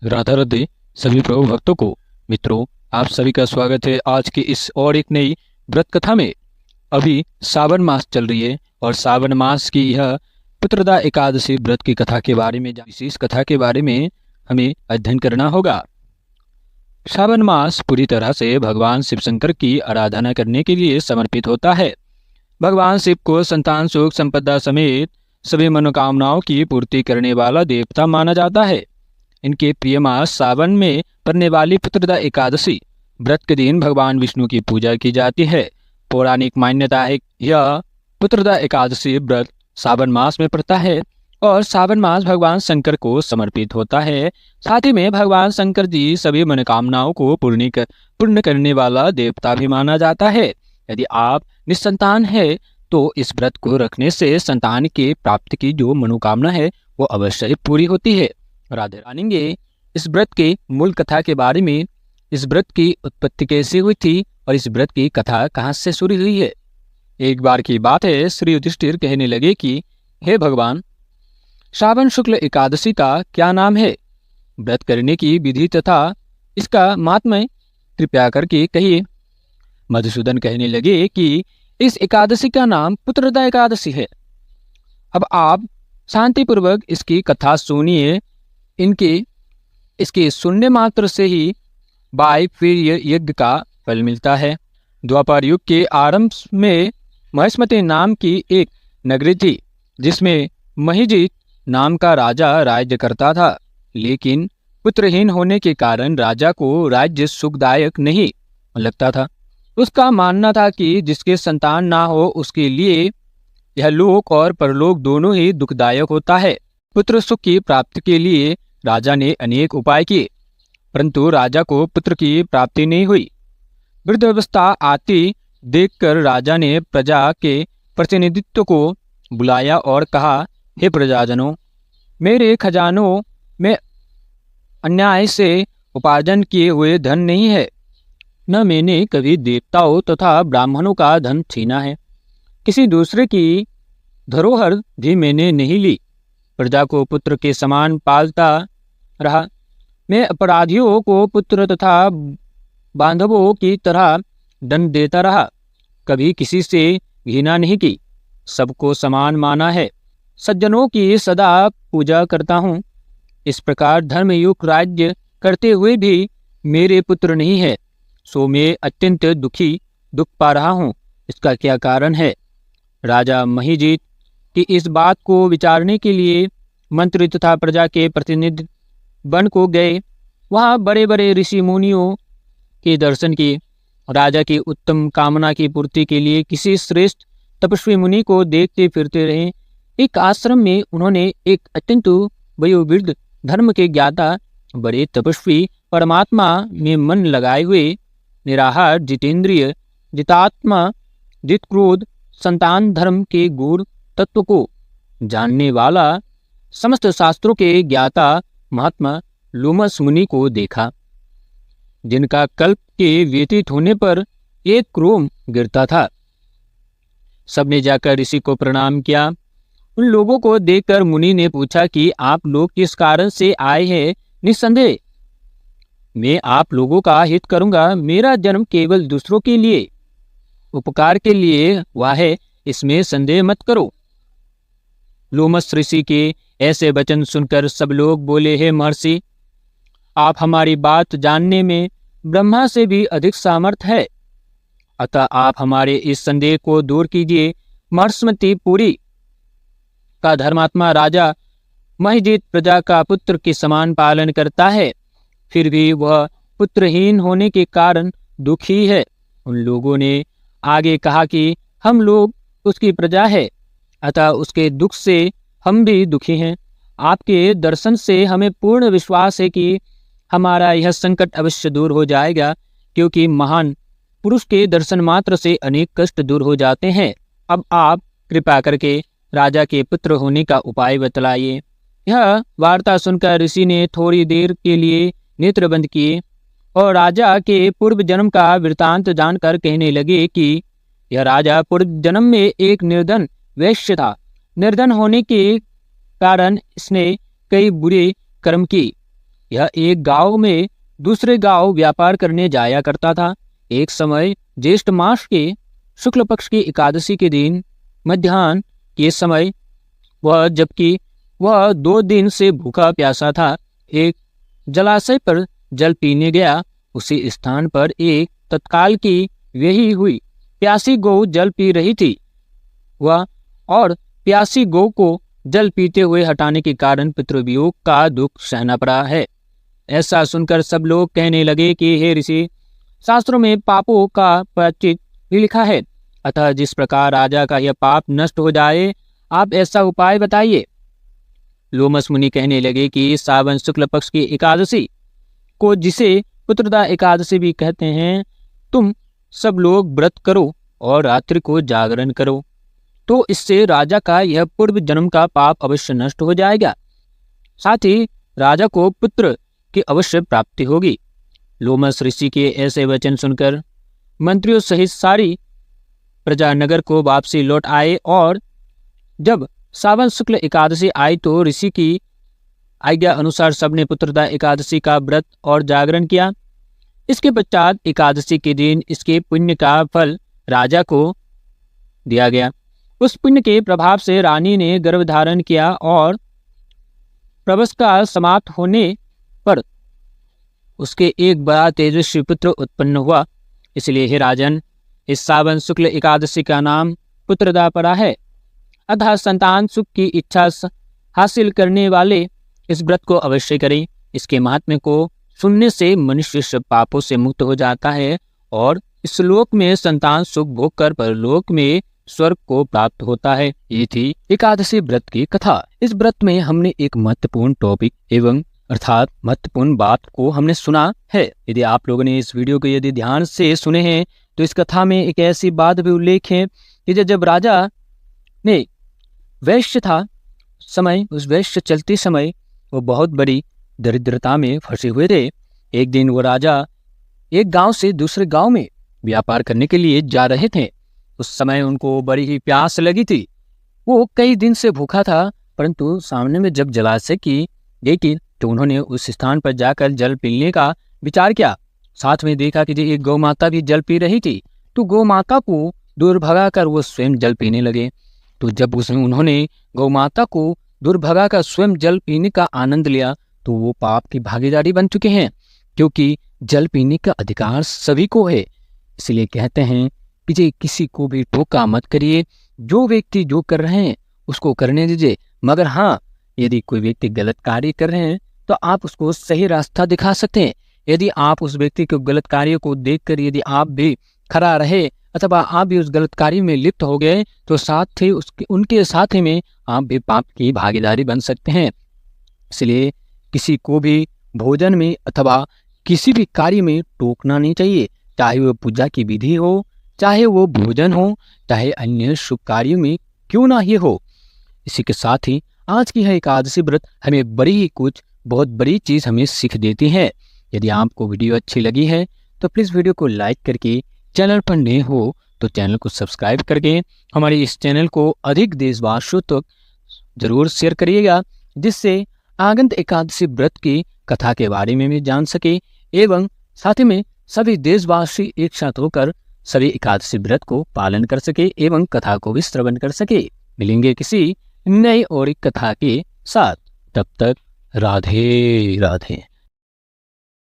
राधा राधे सभी प्रभु भक्तों को। मित्रों, आप सभी का स्वागत है आज की इस और एक नई व्रत कथा में। अभी सावन मास चल रही है और सावन मास की यह पुत्रदा एकादशी व्रत की कथा के बारे में, विशेष कथा के बारे में हमें अध्ययन करना होगा। सावन मास पूरी तरह से भगवान शिव शंकर की आराधना करने के लिए समर्पित होता है। भगवान शिव को संतान सुख संपदा समेत सभी मनोकामनाओं की पूर्ति करने वाला देवता माना जाता है। इनके प्रिय मास सावन में पड़ने वाली पुत्रदा एकादशी व्रत के दिन भगवान विष्णु की पूजा की जाती है। पौराणिक मान्यता है यह पुत्रदा एकादशी व्रत सावन मास में पड़ता है और सावन मास भगवान शंकर को समर्पित होता है। साथ ही में भगवान शंकर जी सभी मनोकामनाओं को पूर्ण करने वाला देवता भी माना जाता है। यदि आप निसंतान है तो इस व्रत को रखने से संतान के प्राप्ति की जो मनोकामना है वो अवश्य पूरी होती है। राधे जानेंगे इस व्रत के मूल कथा के बारे में, इस व्रत की उत्पत्ति कैसे हुई थी और इस व्रत की कथा कहाँ से शुरू हुई है। एक बार की बात है, श्री युधिष्ठिर कहने लगे कि हे भगवान, श्रावण शुक्ल एकादशी का क्या नाम है? व्रत करने की विधि तथा इसका महात्म्य कृपया करके कहिए। मधुसूदन कहने लगे कि इस एकादशी का नाम पुत्रदा एकादशी है। अब आप शांतिपूर्वक इसकी कथा सुनिए। इसके सुनने मात्र से ही फिर यज्ञ का फल मिलता है। द्वापर युग के आरंभ में महेश्मती नाम की एक नगरी थी जिसमें महिजीत नाम का राजा राज्य करता था, लेकिन पुत्रहीन होने के कारण राजा को राज्य सुखदायक नहीं लगता था। उसका मानना था कि जिसके संतान ना हो उसके लिए यह लोक और परलोक दोनों ही दुखदायक होता है। पुत्र सुख की प्राप्ति के लिए राजा ने अनेक उपाय किए, परंतु राजा को पुत्र की प्राप्ति नहीं हुई। वृद्धावस्था आती देखकर राजा ने प्रजा के प्रतिनिधित्व को बुलाया और कहा, हे प्रजाजनों, मेरे खजानों में अन्याय से उपार्जन किए हुए धन नहीं है, न मैंने कभी देवताओं तथा ब्राह्मणों का धन छीना है। किसी दूसरे की धरोहर भी मैंने नहीं ली। प्रजा को पुत्र के समान पालता रहा। मैं अपराधियों को पुत्र तथा बांधवों की तरह दंड देता रहा। कभी किसी से घृणा नहीं की, सबको समान माना है। सज्जनों की सदा पूजा करता हूँ। इस प्रकार धर्मयुक्त राज्य करते हुए भी मेरे पुत्र नहीं है, सो मैं अत्यंत दुख पा रहा हूँ। इसका क्या कारण है? राजा महिजीत की इस बात को विचारने के लिए मंत्री तथा प्रजा के प्रतिनिधि वन को गए। वहाँ बड़े बड़े ऋषि मुनियों के दर्शन किए। राजा की उत्तम कामना की पूर्ति के लिए किसी श्रेष्ठ तपस्वी मुनि को देखते फिरते रहे। एक आश्रम में उन्होंने एक अत्यंत वयोवृद्ध धर्म के ज्ञाता बड़े तपस्वी परमात्मा में मन लगाए हुए निराहार जितेंद्रिय जितात्मा जितक्रोध संतान धर्म के गूढ़ तत्व को जानने वाला समस्त शास्त्रों के ज्ञाता महात्मा लोमस मुनि को देखा, जिनका कल्प के व्यतीत होने पर एक क्रोम गिरता था। सबने जाकर ऋषि को प्रणाम किया। उन लोगों को देखकर मुनि ने पूछा कि आप लोग किस कारण से आए हैं? निस्संदेह मैं आप लोगों का हित करूंगा। मेरा जन्म केवल दूसरों के लिए, उपकार के लिए हुआ है, इसमें संदेह मत करो। लोमस ऋषि के ऐसे वचन सुनकर सब लोग बोले, हे महर्षि, आप हमारी बात जानने में ब्रह्मा से भी अधिक सामर्थ है, अतः आप हमारे इस संदेह को दूर कीजिए। महेश्मती पुरी का धर्मात्मा राजा महिजीत प्रजा का पुत्र के समान पालन करता है, फिर भी वह पुत्रहीन होने के कारण दुखी है। उन लोगों ने आगे कहा कि हम लोग उसकी प्रजा है, अतः उसके दुख से हम भी दुखी हैं। आपके दर्शन से हमें पूर्ण विश्वास है कि हमारा यह संकट अवश्य दूर हो जाएगा, क्योंकि महान पुरुष के दर्शन मात्र से अनेक कष्ट दूर हो जाते हैं। अब आप कृपा करके राजा के पुत्र होने का उपाय बतलाइए। यह वार्ता सुनकर ऋषि ने थोड़ी देर के लिए नेत्र बंद किए और राजा के पूर्व जन्म का वृतांत जानकर कहने लगे कि यह राजा पूर्व जन्म में एक निर्धन वैश्य था। निर्धन होने के कारण इसने कई बुरे कर्म किए। यह एक गांव में दूसरे गांव व्यापार करने जाया करता था। एक समय ज्येष्ठ मास के शुक्ल पक्ष की एकादशी के दिन मध्याह्न के समय जबकि वह 2 दिन से भूखा प्यासा था, एक जलाशय पर जल पीने गया। उसी स्थान पर एक तत्काल की यही हुई प्यासी गौ जल पी रही थी। वह और प्यासी गौ को जल पीते हुए हटाने के कारण पितृवियोग का दुख सहना पड़ा है। ऐसा सुनकर सब लोग कहने लगे कि हे ऋषि, शास्त्रों में पापों का प्रायश्चित भी लिखा है, अतः जिस प्रकार राजा का यह पाप नष्ट हो जाए, आप ऐसा उपाय बताइए। लोमस मुनि कहने लगे कि सावन शुक्ल पक्ष की एकादशी को, जिसे पुत्रदा एकादशी भी कहते हैं, तुम सब लोग व्रत करो और रात्रि को जागरण करो, तो इससे राजा का यह पूर्व जन्म का पाप अवश्य नष्ट हो जाएगा, साथ ही राजा को पुत्र की अवश्य प्राप्ति होगी। लोमस ऋषि के ऐसे वचन सुनकर मंत्रियों सहित सारी प्रजा नगर को वापसी लौट आए और जब सावन शुक्ल एकादशी आई तो ऋषि की आज्ञा अनुसार सबने पुत्रदा एकादशी का व्रत और जागरण किया। इसके पश्चात एकादशी के दिन इसके पुण्य का फल राजा को दिया गया। उस पुण्य के प्रभाव से रानी ने गर्भ धारण किया और प्रवस का समाप्त होने पर उसके एक बड़ा तेजस्वी पुत्र उत्पन्न हुआ। इसलिए हे राजन, इस सावन शुक्ल एकादशी का नाम पुत्रदा पड़ा है। अतः संतान सुख की इच्छा हासिल करने वाले इस व्रत को अवश्य करें। इसके महात्म्य को सुनने से मनुष्य सब पापों से मुक्त हो जाता है और इस लोक में संतान सुख भोग कर परलोक में स्वर्ग को प्राप्त होता है। ये थी एकादशी व्रत की कथा। इस व्रत में हमने एक महत्वपूर्ण टॉपिक एवं अर्थात महत्वपूर्ण बात को हमने सुना है। यदि आप लोगों ने इस वीडियो को यदि ध्यान से सुने हैं तो इस कथा में एक ऐसी बात भी उल्लेख है कि जब राजा ने वैश्य था समय, उस वैश्य चलते समय वो बहुत बड़ी दरिद्रता में फंसे हुए थे। एक दिन वो राजा एक गांव से दूसरे गांव में व्यापार करने के लिए जा रहे थे। उस समय उनको बड़ी ही प्यास लगी थी। वो कई दिन से भूखा था, परंतु सामने में जब जलाशय की देखी तो उन्होंने उस स्थान पर जाकर जल पीने का विचार किया। साथ में देखा कि एक गौ माता भी जल पी रही थी, तो गौ माता को दूर भगाकर वो स्वयं जल पीने लगे। तो जब उन्होंने गौ माता को दूर भगाकर स्वयं जल पीने का आनंद लिया तो वो पाप की भागीदारी बन चुके हैं, क्योंकि जल पीने का अधिकार सभी को है। इसलिए कहते हैं कि किसी को भी टोका मत करिए, जो व्यक्ति जो कर रहे हैं उसको करने दीजिए। मगर हाँ, यदि कोई व्यक्ति गलत कार्य कर रहे हैं तो आप उसको सही रास्ता दिखा सकते हैं। यदि आप उस व्यक्ति के गलत कार्य को देखकर यदि आप भी खड़ा रहे अथवा आप भी उस गलत कार्य में लिप्त हो गए तो साथ ही उनके साथ ही में आप भी पाप की भागीदारी बन सकते हैं। इसलिए किसी को भी भोजन में अथवा किसी भी कार्य में टोकना नहीं चाहिए, चाहे वो पूजा की विधि हो, चाहे वो भोजन हो, चाहे अन्य शुभ कार्यों में क्यों ना ही हो। इसी के साथ ही आज की यह एकादशी व्रत हमें बहुत बड़ी चीज़ हमें सीख देती है। यदि आपको वीडियो अच्छी लगी है तो प्लीज़ वीडियो को लाइक करके, चैनल पर नए हो तो चैनल को सब्सक्राइब करके हमारे इस चैनल को अधिक देशवासियों तक जरूर शेयर करिएगा, जिससे आगंत एकादशी व्रत की कथा के बारे में भी जान सके एवं साथ ही में सभी देशवासी एक साथ होकर सभी एकादशी व्रत को पालन कर सके एवं कथा को भी श्रवण कर सके। मिलेंगे किसी नई और एक कथा के साथ, तब तक राधे राधे।